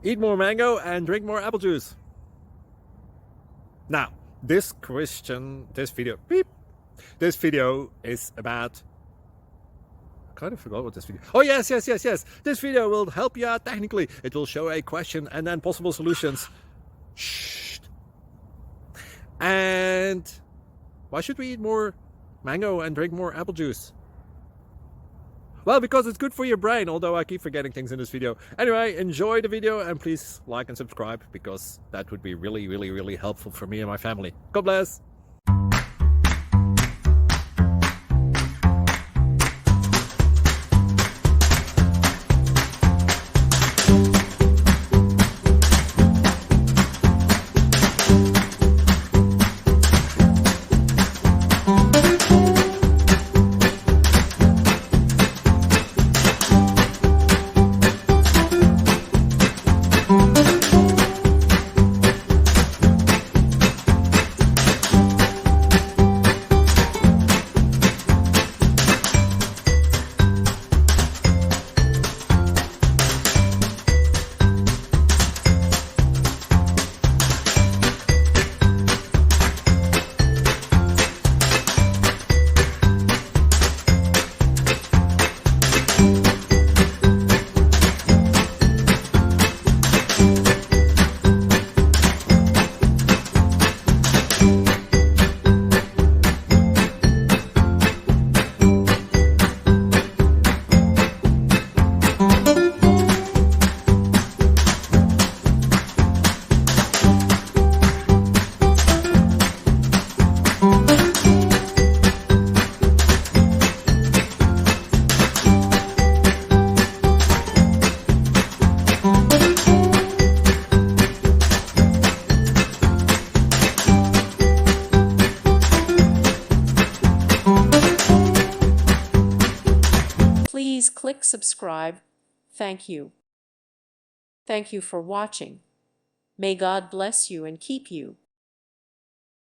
Eat more mango and drink more apple juice. Now, this video is about... I kind of forgot what this video... Oh, yes. This video will help you out technically. It will show a question and then possible solutions. Shh. And why should we eat more mango and drink more apple juice? Well, because it's good for your brain, although I keep forgetting things in this video. Anyway, enjoy the video and please like and subscribe, because that would be really helpful for me and my family. God bless! Please click subscribe. Thank you. Thank you for watching. May God bless you and keep you.